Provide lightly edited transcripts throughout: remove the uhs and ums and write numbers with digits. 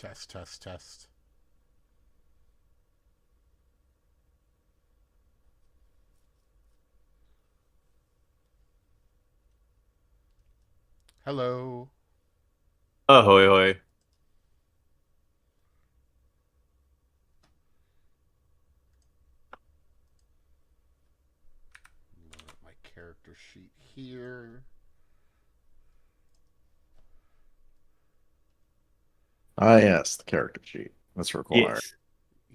Test, test, test. Hello. Ahoy, hoy. Load up my character sheet here. Ah, yes, the character sheet. That's required. Yes.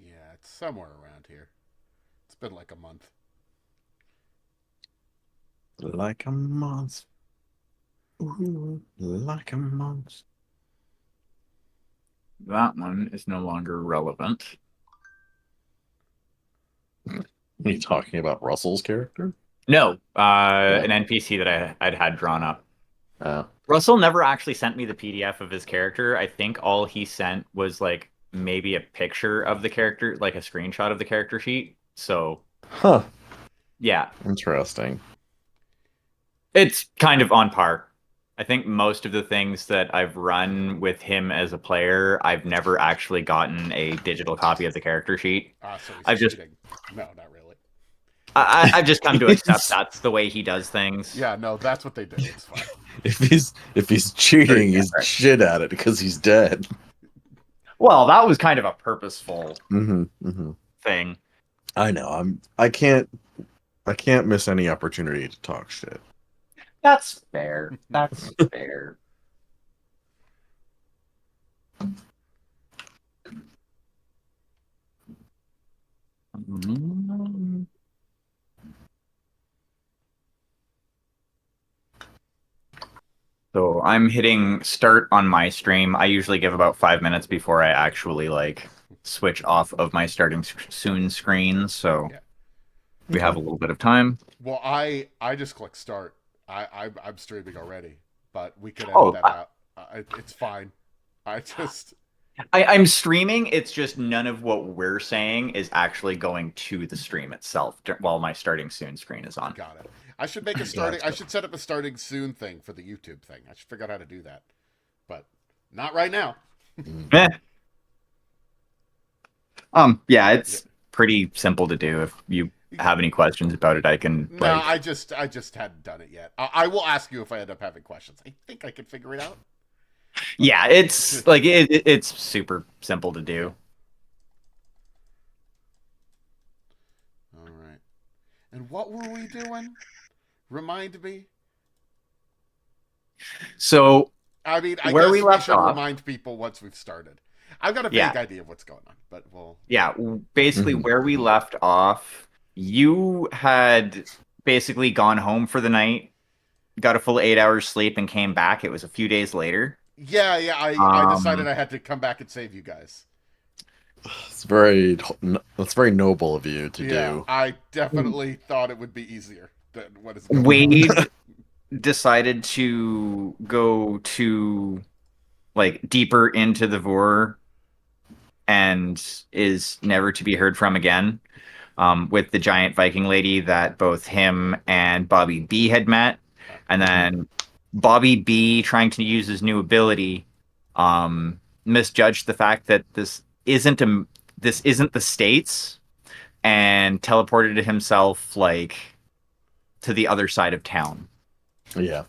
Yeah, it's somewhere around here. It's been like a month. Like a monster. Ooh, like a monster. That one is no longer relevant. Are you talking about Russell's character? No, Yeah. an NPC that I'd had drawn up. Uh, Russell never actually sent me the PDF of his character. I think all he sent was like maybe a picture of the character, like a screenshot of the character sheet. So, huh. yeah, Interesting. it's kind of on par. I think most of the things that I've run with him as a player, I've never actually gotten a digital copy of the character sheet. Ah, so he's I've just cheating. No, not really. I've just come to accept that's the way he does things. Yeah, no, that's what they do. It's fine. If he's Or, cheating, yeah, he's right. shit at it because he's dead. Well, that was kind of a purposeful Hmm. thing. I know. I can't miss any opportunity to talk shit. That's fair. That's fair. So I'm hitting start on my stream. I usually give about 5 minutes before I actually like switch off of my starting soon screen. So Yeah. we have a little bit of time. Well, I just click start. I'm streaming already, but we could edit Oh, that out. It's fine. I just I'm streaming. It's just none of what we're saying is actually going to the stream itself while my starting soon screen is on. got it. I should make a starting. I Gotcha. should set up a starting soon thing for the YouTube thing. I should figure out how to do that, but not right now. Mhm. Eh. Yeah, Yeah. it's pretty simple to do. If you have any questions about it, I can No, like. I just hadn't done it yet. I will ask you if I end up having questions. I think I can figure it out. But Yeah, it's like it's super simple to do. all right. And what were we doing? Remind me. So I mean, I where we guess we left should off, remind people once we've started. I've got a yeah, vague idea of what's going on, but we'll. yeah. Basically, Mhm. where we left off, you had basically gone home for the night, got a full 8 hours sleep, and came back. It was a few days later. Yeah, yeah. I decided Um, I had to come back and save you guys. That's very noble of you to Yeah, do. I definitely thought it would be easier than what is going on. Wade decided to go to like deeper into the vor and is never to be heard from again. With the giant Viking lady that both him and Bobby B had met, and Mhm. then Bobby B trying to use his new ability, misjudged the fact that this isn't the States and teleported himself like to the other side of town. Yeah,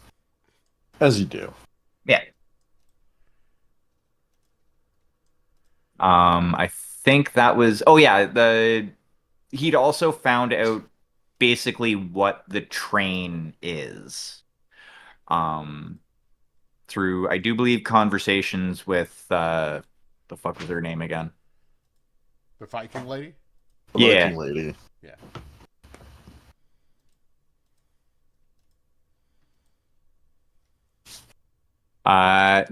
as you do. Yeah. I think that was, oh yeah, the he'd also found out basically what the train is. Um, through I do believe conversations with the fuck was her name again? The Viking lady. The Yeah. Viking lady. Yeah.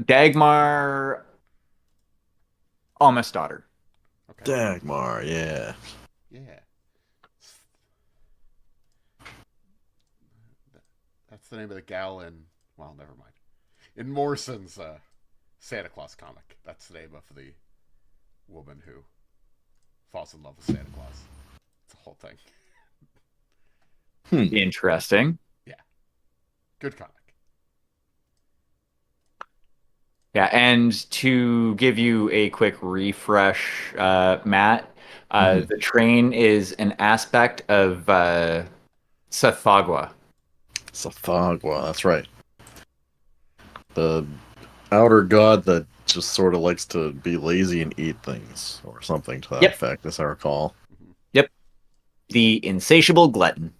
Dagmar Almost daughter. Okay. Dagmar, yeah. Yeah. That's the name of the gal in. Well, never mind. In Morrison's Santa Claus comic, that's the name of the woman who falls in love with Santa Claus. It's a whole thing. Hmm. Interesting. Yeah. Good comic. Yeah, and to give you a quick refresh, Matt, Hmm. the train is an aspect of Sathagwa. Sathagwa, that's right. The outer god that just sort of likes to be lazy and eat things, or something to that Yep, effect, as I recall. Mhm. yep. The insatiable glutton.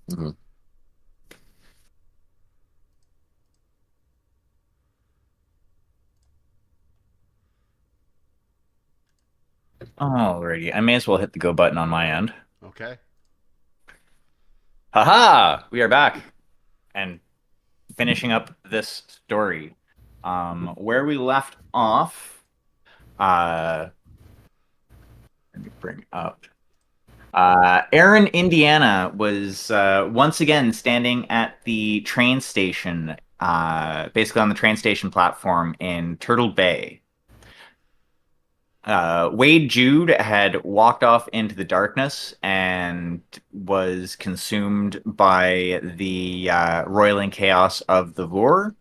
Hmm. Alrighty, I may as well hit the go button on my end. Okay. Haha! We are back and finishing up this story. Where we left off, uh, let me bring up. Aaron, Indiana was once again standing at the train station, basically on the train station platform in Turtle Bay. Wade Jude had walked off into the darkness and was consumed by the roiling chaos of the Vor.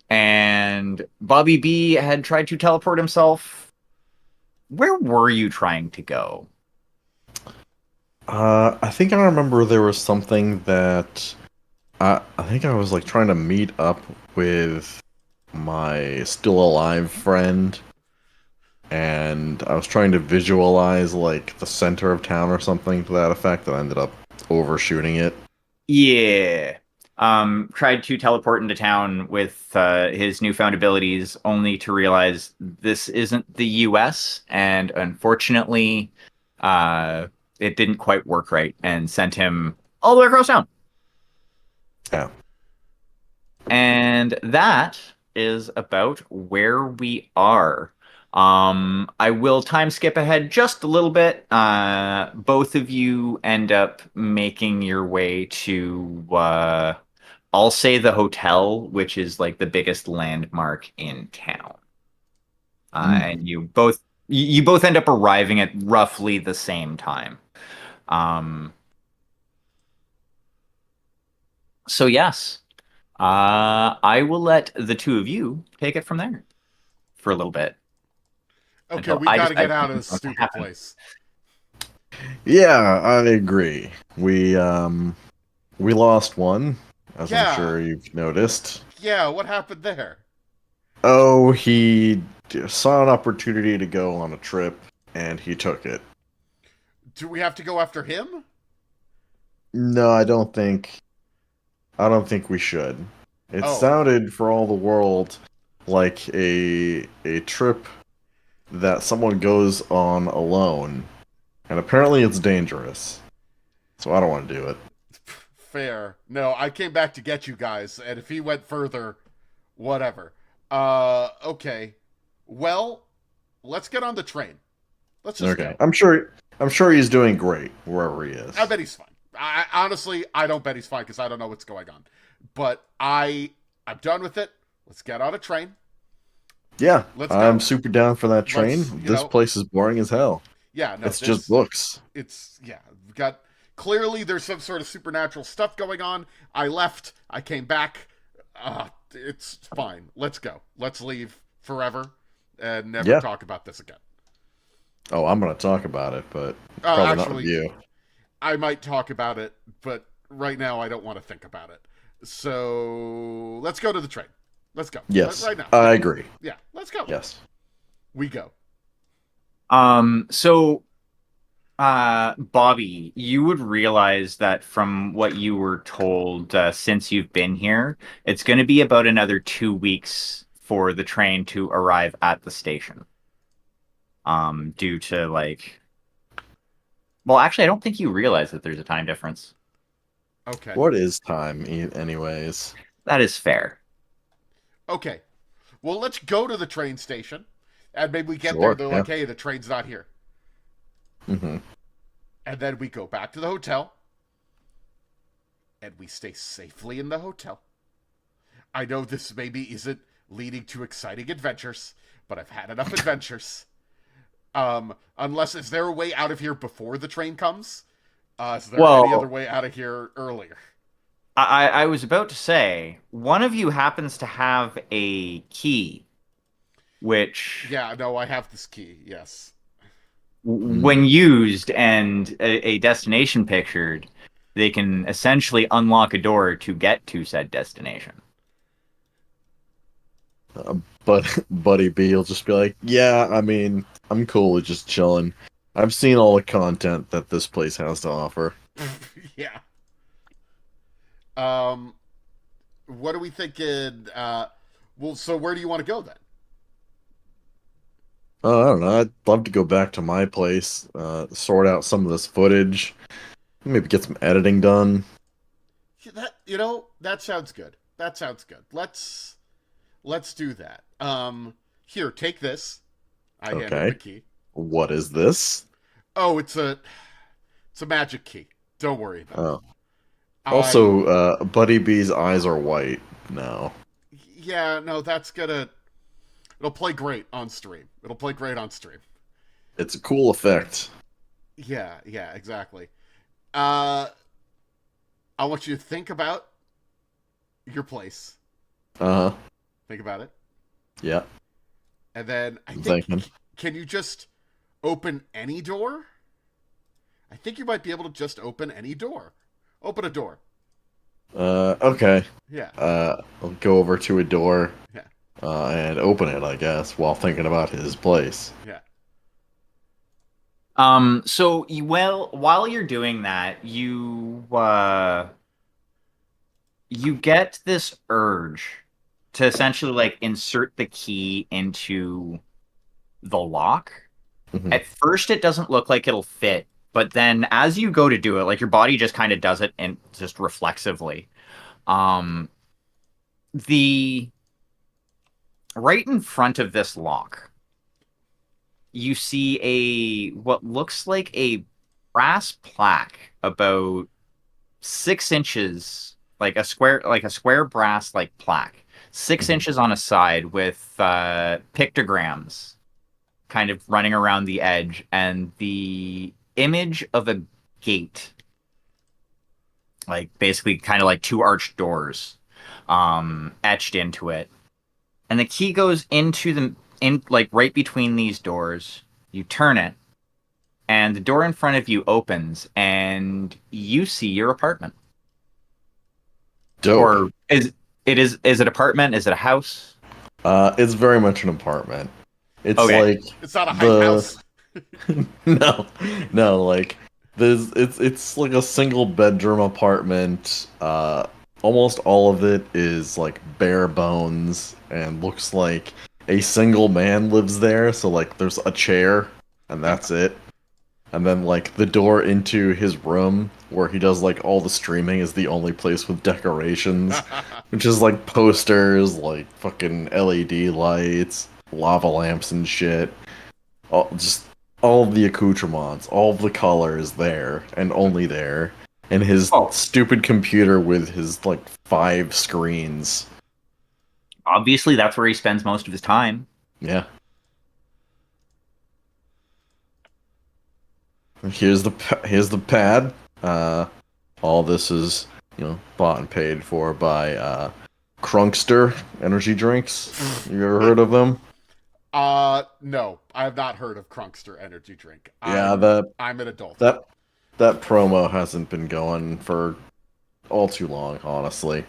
And Bobby B had tried to teleport himself. Where were you trying to go? I think I remember there was something that I think I was like trying to meet up with my still alive friend, and I was trying to visualize like the center of town or something to that effect, and I ended up overshooting it. Yeah. Tried to teleport into town with his newfound abilities, only to realize this isn't the US, and unfortunately, uh, it didn't quite work right and sent him all the way across town. Yeah. And that is about where we are. I will time skip ahead just a little bit. Both of you end up making your way to, I'll say the hotel, which is like the biggest landmark in town. Mm. And you both end up arriving at roughly the same time. Um, so yes, I will let the two of you take it from there for a little bit Okay, until we I got to decide get out of what's this going to stupid happen. place. Yeah, I agree. We lost one, as I'm Yeah. sure you've noticed. Yeah, what happened there? Oh, he saw an opportunity to go on a trip, and he took it. Do we have to go after him? No, I don't think we should. It Oh. sounded for all the world like a trip that someone goes on alone, and apparently it's dangerous. So I don't want to do it. Fair. No, I came back to get you guys, and if he went further, whatever. Okay. Well, let's get on the train. Let's just Okay. go. I'm sure he's doing great wherever he I is. bet he's fine. I honestly, I don't bet he's fine because I don't know what's going on. But I'm done with it. Let's get on a train. Yeah, Let's I'm go. super down for that Let's, train. This place is boring as hell. yeah, no, It's just books. it's, yeah, we've got, clearly there's some sort of supernatural stuff going on. I left, I came back. It's fine. Let's go. Let's leave forever and never Yeah. talk about this again. Oh, I'm gonna talk about it, but probably not with Actually, you. I might talk about it, but right now I don't want to think about it. So let's go to the train. Let's go. Yes, Right now. I Yeah. agree. Yeah. Let's go. Yes. We go. So Bobby, you would realize that from what you were told since you've been here, it's going to be about another 2 weeks for the train to arrive at the station. Due to like, well, actually, I don't think you realize that there's a time difference. Okay. What is time, anyways? That is fair. Okay. Well, let's go to the train station, and maybe we get there. Sure. They're Yeah. like, "Hey, the train's not here," Hmm. and then we go back to the hotel, and we stay safely in the hotel. I know this maybe isn't leading to exciting adventures, but I've had enough adventures. Unless is there a way out of here before the train comes? Is there any other Well, way out of here earlier? I was about to say, one of you happens to have a key, which, Yeah, no, I have this key. Yes. Hmm. when used and a destination pictured, they can essentially unlock a door to get to said destination. Uh, but Buddy B will just be like, "Yeah, I mean, I'm cool with just chilling. I've seen all the content that this place has to offer." Yeah. Um, what are we thinking? Well, so where do you want to go then? I don't know. I'd love to go back to my place, sort out some of this footage, maybe get some editing done. That that sounds good. That sounds good. Let's do that. Here, take this. I hand him the Okay. key. What is this? Oh, it's a magic key. Don't worry about it. Oh. I Also, Buddy B's eyes are white now. Yeah, no, that's gonna it'll play great on stream. It'll play great on stream. It's a cool effect. Yeah, yeah, exactly. Uh, I want you to think about your place. Uh-huh. Think about it, Yeah, and then I I'm think thinking. can you just open any door? I think you might be able to just open any door. Open a door. Okay. Yeah, I'll go over to a door, yeah, and open it, I guess, while thinking about his place. yeah. So while you're doing that, you get this urge to essentially like insert the key into the lock. Hmm. At first, it doesn't look like it'll fit, but then as you go to do it, like your body just kind of does it and just reflexively. Um, the right in front of this lock, you see a what looks like a brass plaque about 6 inches, like a square brass like plaque, 6 inches on a side with pictograms kind of running around the edge, and the image of a gate, like basically kind of like two arched doors, etched into it. And the key goes into the in like right between these doors. You turn it, and the door in front of you opens, and you see your apartment. Dope. Or is it apartment? Is it a house? It's very much an apartment. It's Okay. like It's not a hype the house. no, no, like it's like a single bedroom apartment. Almost all of it is like bare bones and looks like a single man lives there. So like there's a chair and that's it. And then like the door into his room where he does like all the streaming is the only place with decorations, which is like posters, like fucking LED lights, lava lamps and shit. Just all of the accoutrements, all of the colors there and only there. And his Oh, stupid computer with his like 5 screens. obviously that's where he spends most of his time. Yeah. Here's the pad. All this is, bought and paid for by Crunkster energy drinks. You ever heard of them? No, I have not heard of Crunkster energy drink. Yeah, I'm an adult. that that promo hasn't been going for all too long, honestly.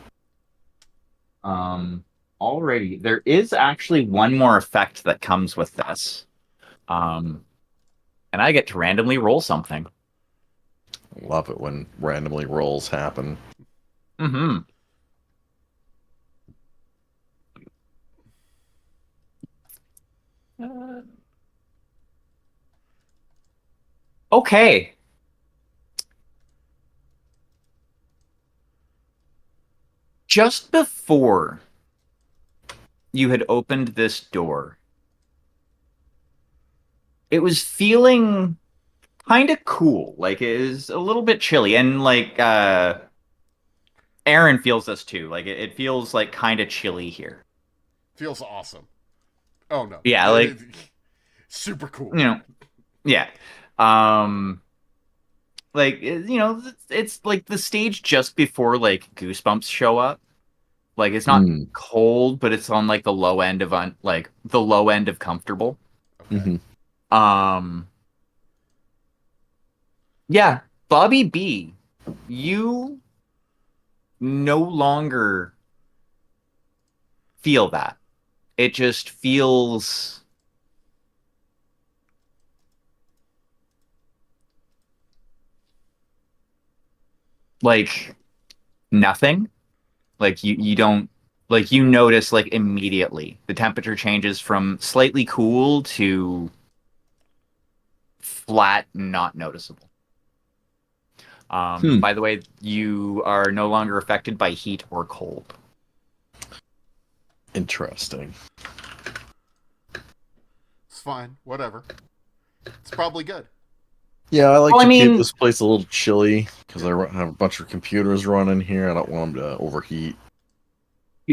Um, Already there is actually one more effect that comes with this. Um, and I get to randomly roll something. Love it when randomly rolls happen. Mm-hmm. Okay. Just before you had opened this door, it was feeling kind of cool. Like it is a little bit chilly. And like Aaron feels this too. Like it feels like kind of chilly here. Feels awesome. Oh no. Yeah, Super cool. you know, yeah. Um Like it's like the stage just before like goosebumps show up. Like it's not Mm. cold, but it's on like the low end of like the low end of comfortable. Okay. Hmm. Um, yeah, Bobby B, you no longer feel that. It just feels like nothing. Like you don't like you notice like immediately the temperature changes from slightly cool to flat, not noticeable. Hmm. By the way, you are no longer affected by heat or cold. Interesting. It's fine. Whatever. It's probably good. Yeah, I like Well, I to keep mean, this place a little chilly because Yeah. have a bunch of computers running here. I don't want them to overheat.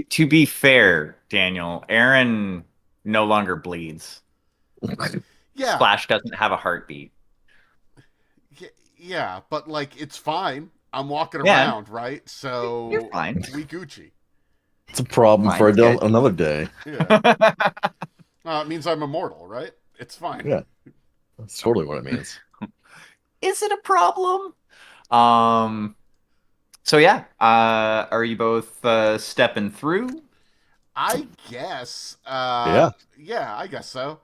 to be fair, Daniel, Aaron no longer bleeds. Yeah. Splash doesn't have a heartbeat. Yeah, but like it's fine. I'm walking Yeah, around, right? you're So fine. we Gucci. It's a problem Fine, for it's good. another day. Yeah. It means I'm immortal, right? It's fine. Yeah, that's totally what it means. Is it a problem? Um, so yeah, are you both stepping through? I guess. Yeah. Yeah, I guess so.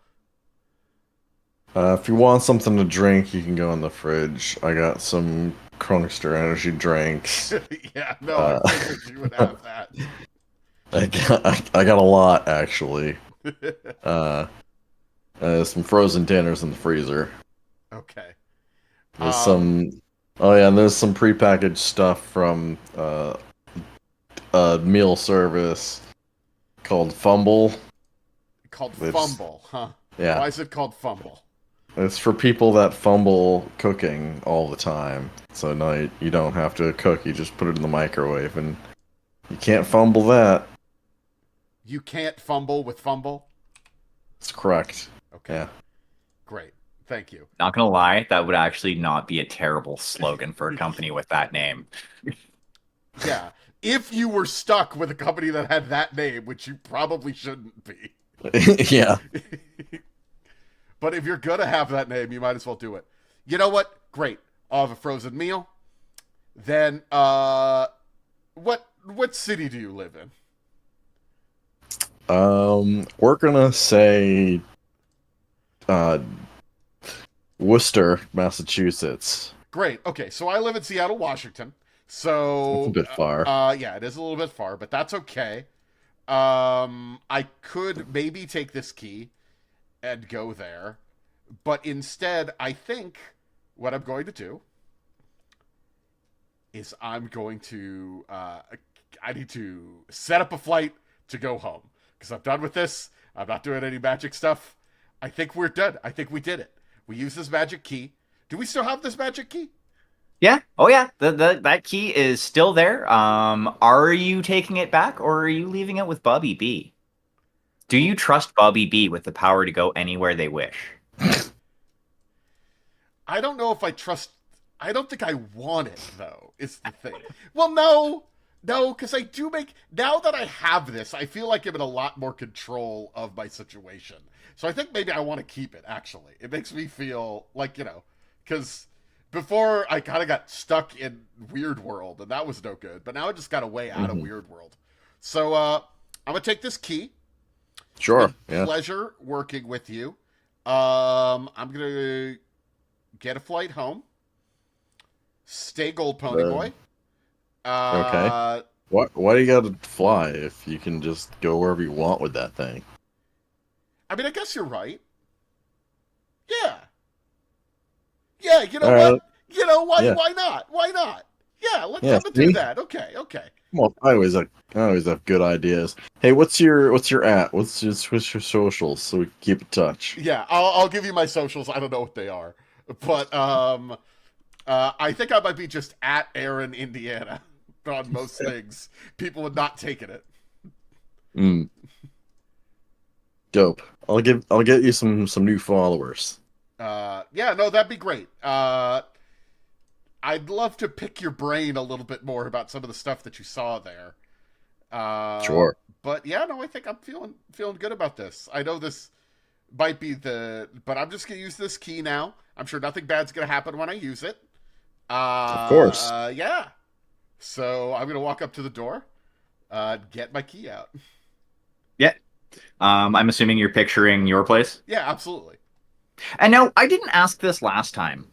If you want something to drink, you can go in the fridge. I got some Chronister energy drinks. Yeah, no, I Uh, figured you would have that. I got a lot actually. Uh, some frozen dinners in the freezer. Okay. There's some. Oh yeah, and there's some prepackaged stuff from a meal service called Fumble. Called It's Fumble, huh? yeah, Why is it called Fumble? it's for people that fumble cooking all the time. So now you don't have to cook; you just put it in the microwave, and you can't fumble that. You can't fumble with Fumble? It's correct. Okay. Yeah. Great. Thank you. Not gonna lie, that would actually not be a terrible slogan for a company with that name. Yeah. If you were stuck with a company that had that name, which you probably shouldn't be. Yeah. But if you're gonna have that name, you might as well do it. You know what? Great. I'll have a frozen meal. Then what city do you live in? We're gonna say uh Worcester, Massachusetts. Great. Okay, so I live in Seattle, Washington. That's a So bit far. yeah, it is a little bit far, but that's okay. I could maybe take this key and go there, but instead, I think what I'm going to do is I'm going to I need to set up a flight to go home because I'm done with this. I'm not doing any magic stuff. I think we're done. I think we did it. We used this magic key. Do we still have this magic key? Yeah. Oh yeah. The that key is still there. Are you taking it back or are you leaving it with Bobby B? Do you trust Bobby B with the power to go anywhere they wish? I don't know if I trust. I don't think I want it though. Is the thing. Well, no, because I do make now that I have this, I feel like I'm in a lot more control of my situation. So I think maybe I want to keep it. Actually, it makes me feel like because before I kind of got stuck in Weird World, and that was no good. But now I just got a way out of Mhm. Weird World. So I'm gonna take this key. It's Sure. been Yeah. pleasure working with you. I'm gonna get a flight home. Stay gold pony Uh, boy. okay. Why do you gotta fly if you can just go wherever you want with that thing? I mean, I guess you're right. Yeah. Yeah, you know All right. what? You know why? Yeah. Why not? Why not? Yeah, I'm Yeah. gonna do See? that. Okay, okay. Well, I always have good ideas. Hey, what's your at? What's your socials so we can keep in touch? Yeah, I'll give you my socials. I don't know what they are, but I think I might be just at Aaron, Indiana, on most things. People have not taken it. Mm, dope. I'll get you some new followers. Yeah, no, that'd be great. I'd love to pick your brain a little bit more about some of the stuff that you saw there. Uh, Sure. but yeah, no, I think I'm feeling good about this. I know this might be but I'm just gonna use this key now. I'm sure nothing bad's gonna happen when I use it. Of course. Yeah. So I'm gonna walk up to the door, get my key out. Yeah. I'm assuming you're picturing your place. Yeah, absolutely. And no, I didn't ask this last time.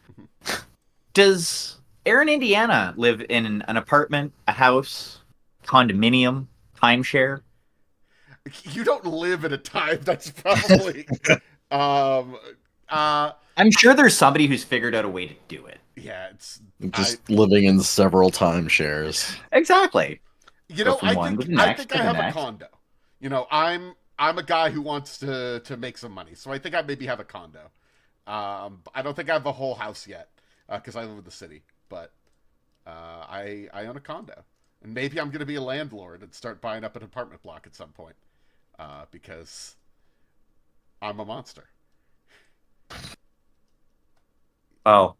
Does Aaron, Indiana live in an apartment, a house, condominium, timeshare? You don't live at a time that's probably um I'm sure there's somebody who's figured out a way to do it. yeah, it's Just living in several timeshares. Exactly. you Go know, from I one think to the I next think to I the have a next. condo. You know, I'm a guy who wants to make some money, so I think I maybe have a condo. I don't think I have a whole house yet because I live in the city, but I own a condo, and maybe I'm gonna be a landlord and start buying up an apartment block at some point because I'm a monster. Oh,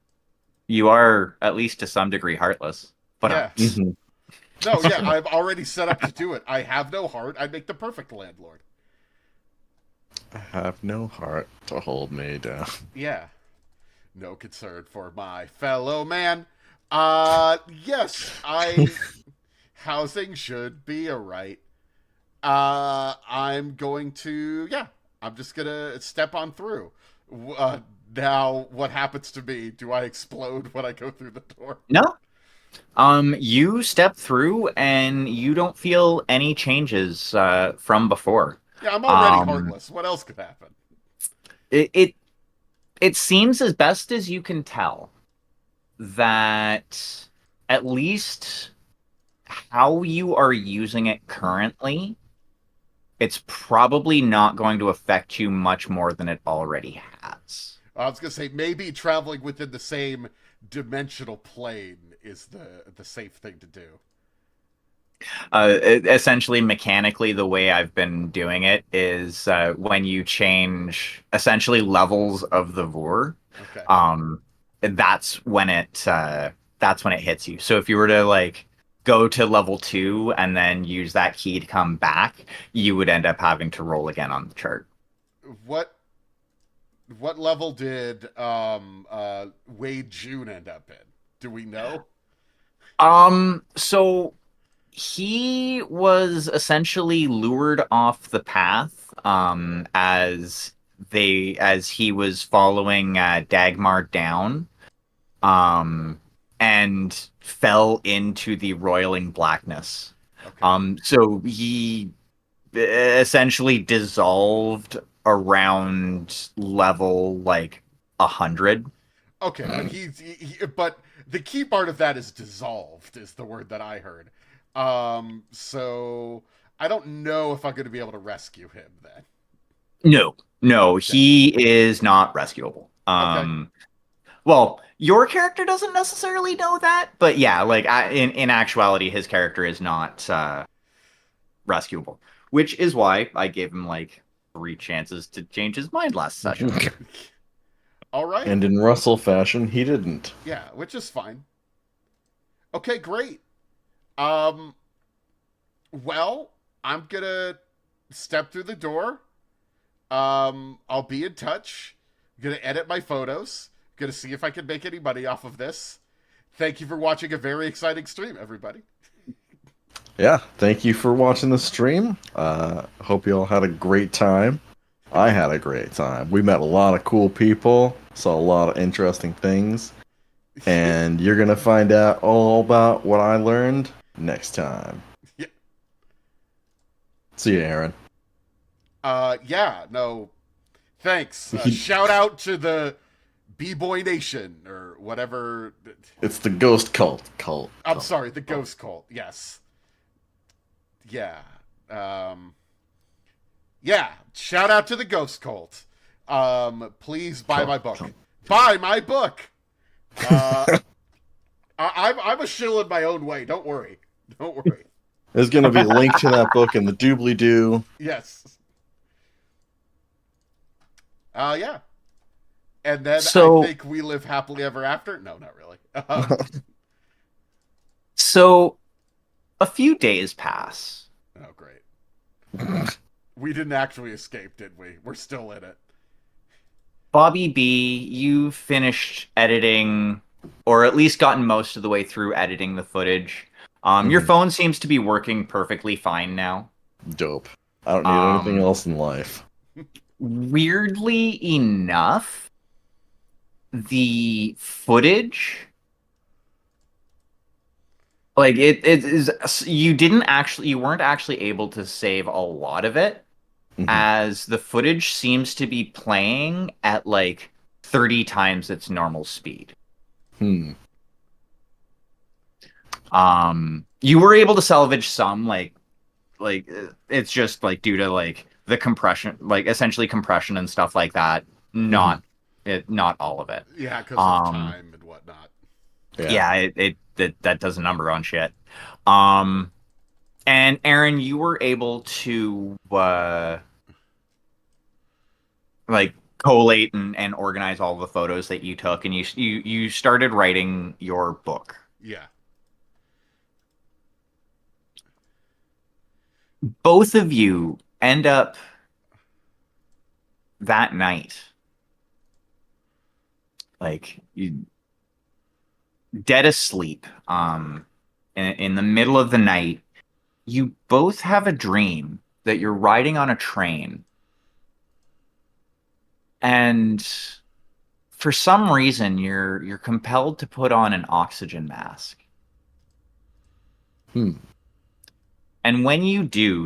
you are at least to some degree heartless. But Yeah. Mhm. No, yeah, I've already set up to do it. I have no heart. I'd make the perfect landlord. I have no heart to hold me down. Yeah. No concern for my fellow man. Yes, housing should be a right. I'm going to, yeah, I'm just gonna step on through. Now, what happens to me? Do I explode when I go through the door? no. You step through and you don't feel any changes from before. Yeah, I'm already Um, heartless. What else could happen? it, it it seems as best as you can tell that at least how you are using it currently, it's probably not going to affect you much more than it already has. I was gonna say maybe traveling within the same dimensional plane is the safe thing to do. Essentially, mechanically, the way I've been doing it is when you change essentially levels of the vor, Okay. um, that's when it hits you. So if you were to like go to level 2 and then use that key to come back, you would end up having to roll again on the chart. What what level did Wade June end up in? Do we know? So he was essentially lured off the path as he was following Dagmar down and fell into the roiling blackness. Okay. So he essentially dissolved around level like 100. Okay, but but the key part of that is dissolved is the word that I heard. So I don't know if I'm going to be able to rescue him then. No, no, Okay. he is not rescuable. Okay. Well, your character doesn't necessarily know that, but yeah, like in actuality, his character is not rescuable, which is why I gave him like 3 chances to change his mind last session. All right. And in Russell fashion, he didn't. Yeah, which is fine. Okay, great. Um, well, I'm gonna step through the door. I'll be in touch. Gonna edit my photos. Gonna see if I can make any money off of this. Thank you for watching a very exciting stream, everybody. Yeah, thank you for watching the stream. Hope you all had a great time. I had a great time. We met a lot of cool people, saw a lot of interesting things, and you're gonna find out all about what I learned next time. Yeah. See you, Aaron. Yeah, no, thanks. Shout out to the B-Boy Nation or whatever. It's the Ghost Cult. I'm sorry, the Ghost Cult. Yes. Yeah. Yeah. Shout out to the Ghost Cult. Please buy my book. Buy my book. I'm a shill in my own way. Don't worry. Don't worry. There's gonna be a link to that book in the doobly doo. Yes. Yeah. And then So, I think we live happily ever after. No, not really. so a few days pass. Oh, great. We didn't actually escape, did we? We're still in it. Bobby B, you finished editing, or at least gotten most of the way through editing the footage. Your Mhm. phone seems to be working perfectly fine now. Dope. I don't need anything Um, else in life. Weirdly enough, the footage, like it is, you weren't actually able to save a lot of it, Mhm. as the footage seems to be playing at like 30 times its normal speed. Hmm. You were able to salvage some, it's just like due to like the compression, like essentially compression and stuff like that. Mhm. Not all of it. Yeah, because of Um, time and whatnot. Yeah. yeah, that does a number on shit. Um, and Aaron, you were able to like collate and organize all the photos that you took, and you started writing your book. Yeah. Both of you end up that night, like you dead asleep. In the middle of the night, you both have a dream that you're riding on a train, and for some reason you're compelled to put on an oxygen mask. Hmm. And when you do,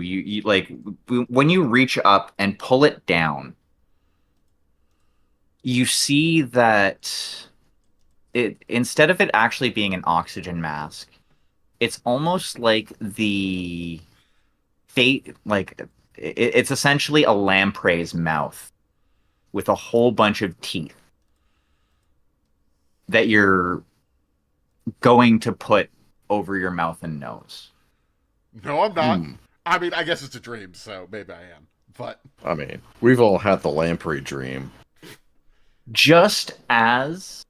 when you reach up and pull it down, you see that it instead of it actually being an oxygen mask, it's almost like the fate like it's essentially a lamprey's mouth with a whole bunch of teeth that you're going to put over your mouth and nose. No, I'm not. Hmm. I mean, I guess it's a dream, so maybe I am. But I mean, we've all had the lamprey dream. Just as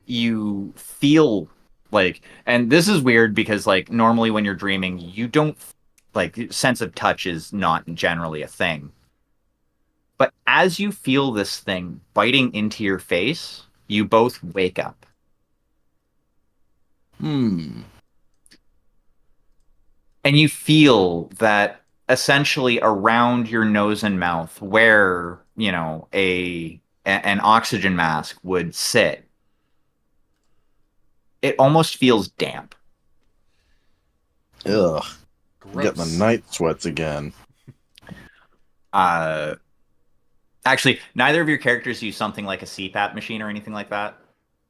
you feel like, and this is weird because like normally when you're dreaming, you don't like sense of touch is not generally a thing. But as you feel this thing biting into your face, you both wake up. Hmm. And you feel that essentially around your nose and mouth, where, an oxygen mask would sit, it almost feels damp. Ugh. Getting the gross. night sweats again. Uh, Actually, neither of your characters use something like a CPAP machine or anything like that.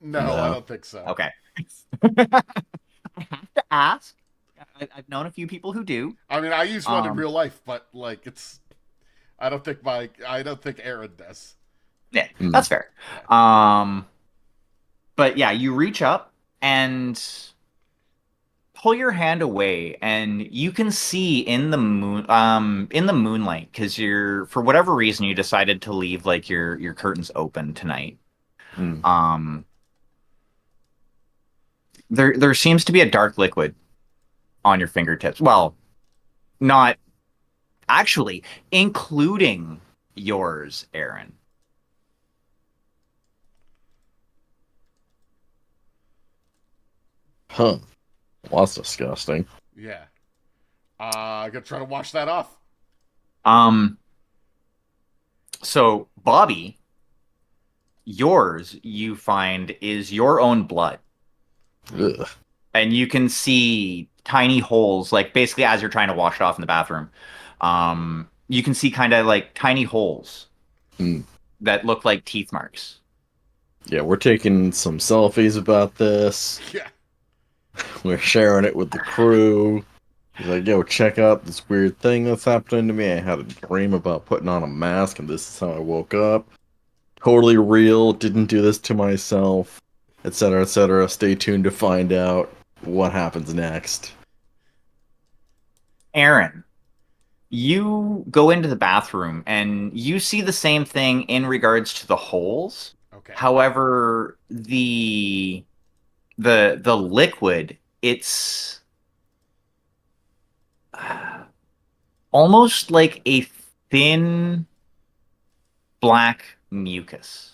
No, I No. don't think so. Okay. I have to ask. I've known a few people who do. I mean, I use one in Um, real life, but like it's. I don't think Aaron does. yeah, Hmm. that's fair. Yeah. But yeah, you reach up and pull your hand away, and you can see in the moonlight, because you're for whatever reason you decided to leave like your curtains open tonight. Hmm. Um, there seems to be a dark liquid on your fingertips. Well, not actually, including yours, Aaron. Huh. Well, that's disgusting. Yeah. I'm gonna try to wash that off. Um, so Bobby, yours you find is your own blood, Ugh. and you can see tiny holes, like basically as you're trying to wash it off in the bathroom. You can see kind of like tiny holes Hmm. that look like teeth marks. Yeah, we're taking some selfies about this. Yeah. We're sharing it with the crew. He's like, yo, check out this weird thing that's happening to me. I had a dream about putting on a mask, and this is how I woke up. Totally real. Didn't do this to myself, etc., etc. Stay tuned to find out what happens next. Aaron, you go into the bathroom and you see the same thing in regards to the holes, Okay. However, the liquid, it's almost like a thin black mucus.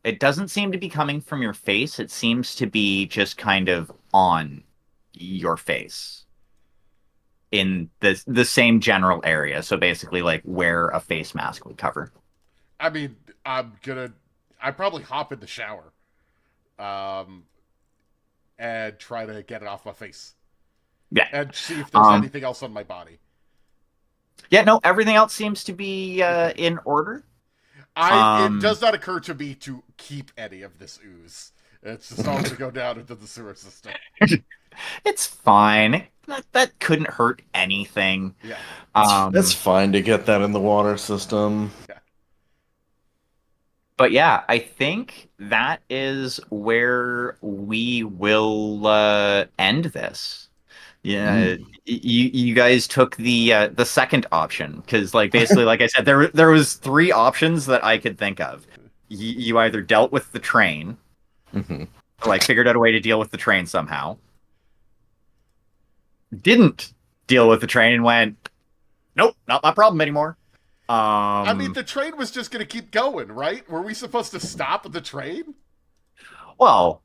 It doesn't seem to be coming from your face. It seems to be just kind of on your face in the same general area. So basically, like where a face mask would cover. I mean, I probably hop in the shower, um, and try to get it off my face Yeah. and see if there's anything else on my body. Yeah. No. Everything else seems to be in order. It does not occur to me to keep any of this ooze. It's just all going to go down into the sewer system. It's fine. That couldn't hurt anything. Yeah. It's fine to get that in the water system. Yeah. But yeah, I think that is where we will end this. Yeah, you guys took the second option because, like, basically, like I said, there was three options that I could think of. You either dealt with the train, like figured out a way to deal with the train somehow, didn't deal with the train and went, nope, not my problem anymore. I mean, the train was just going to keep going, right? Were we supposed to stop at the train? Well,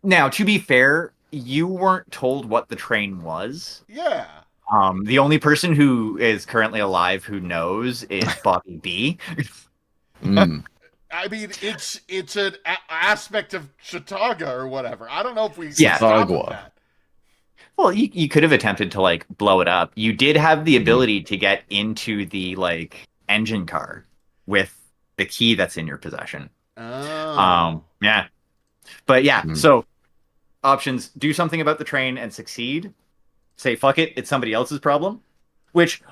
now to be fair, you weren't told what the train was. Yeah. The only person who is currently alive who knows is Bobby B. I mean, it's an aspect of Chautauqua or whatever. I don't know if we Yeah. stop at that. Well, you could have attempted to like blow it up. You did have the ability to get into the like engine car with the key that's in your possession. Oh. Yeah. But yeah, so options: do something about the train and succeed. Say fuck it, it's somebody else's problem. Which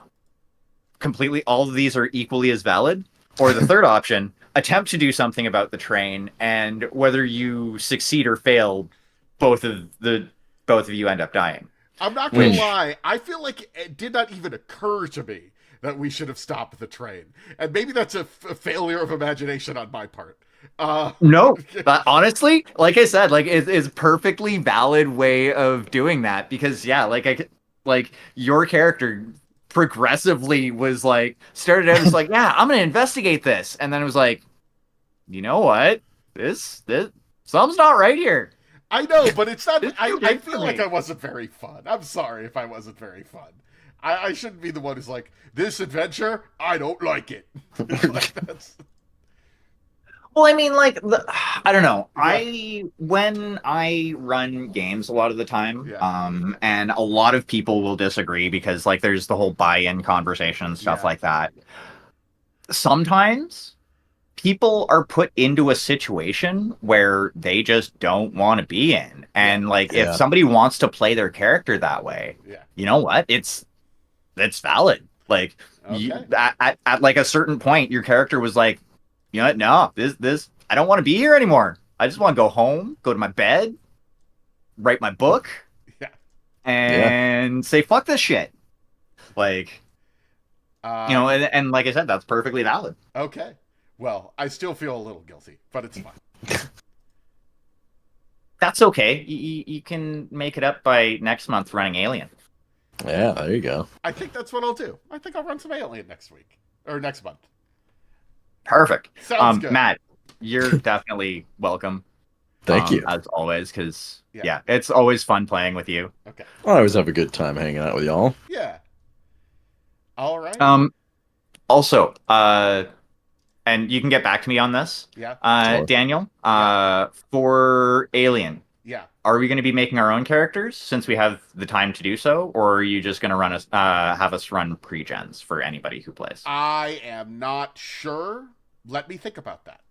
completely all of these are equally as valid. Or the third option, attempt to do something about the train, and whether you succeed or fail, both of you end up dying. I'm not going to lie. I feel like it did not even occur to me that we should have stopped the train. And maybe that's a failure of imagination on my part. No, but honestly, like I said, like it's perfectly valid way of doing that because yeah, like your character progressively was like started out as like, yeah, I'm gonna investigate this, and then it was like, you know what, this something's not right here. I know, but it's not. I feel like I wasn't very fun. I'm sorry if I wasn't very fun. I shouldn't be the one who's like, this adventure, I don't like it. Like, that's... Well, I mean, like, I don't know. When I run games a lot of the time, and a lot of people will disagree because, like, there's the whole buy-in conversation and stuff like that. Sometimes people are put into a situation where they just don't want to be in, and like, if somebody wants to play their character that way, you know what? It's valid. Like, at like a certain point, your character was like, you know what? No, this I don't want to be here anymore. I just want to go home, go to my bed, write my book, and say fuck this shit. Like, you know, and like I said, that's perfectly valid. Okay. Well, I still feel a little guilty, but it's fine. That's okay. You can make it up by next month running Alien. Yeah, there you go. I think that's what I'll do. I think I'll run some Alien next week or next month. Perfect. Sounds good. Matt, you're definitely welcome. Thank you. As always, because it's always fun playing with you. Okay. I always have a good time hanging out with y'all. Yeah. All right. Also, and you can get back to me on this. Yeah. Sure. Daniel, for Alien. Yeah. Are we going to be making our own characters since we have the time to do so, or are you just going to run us, have us run pre-gens for anybody who plays? I am not sure. Let me think about that.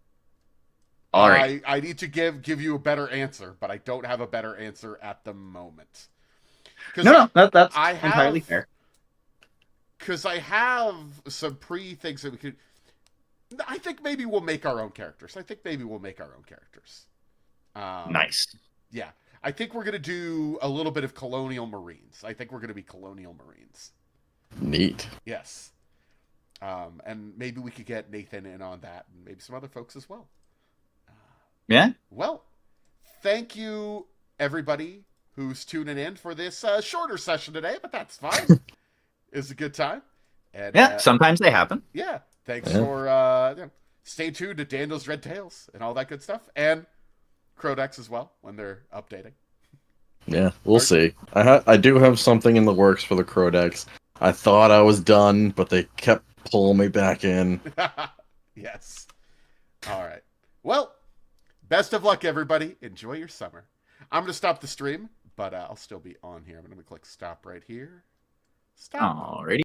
All right. I need to give you a better answer, but I don't have a better answer at the moment. No, that's entirely fair. Because I have some things that we could. I think maybe we'll make our own characters. Nice. Yeah. I think we're going to do a little bit of Colonial Marines. I think we're going to be Colonial Marines. Neat. Yes. And maybe we could get Nathan in on that, and maybe some other folks as well. Yeah. Well, thank you, everybody who's tuning in for this shorter session today, but that's fine. It's a good time. And Yeah. Sometimes they happen. yeah, thanks Yeah. for stay tuned to Daniel's Red Tails and all that good stuff, and Crodex as well when they're updating. Yeah, we'll see. I do have something in the works for the Crodex. I thought I was done, but they kept pulling me back in. Yes. All right. Well, best of luck, everybody. Enjoy your summer. I'm going to stop the stream, but I'll still be on here. I'm going to click stop right here. Stop. Alrighty.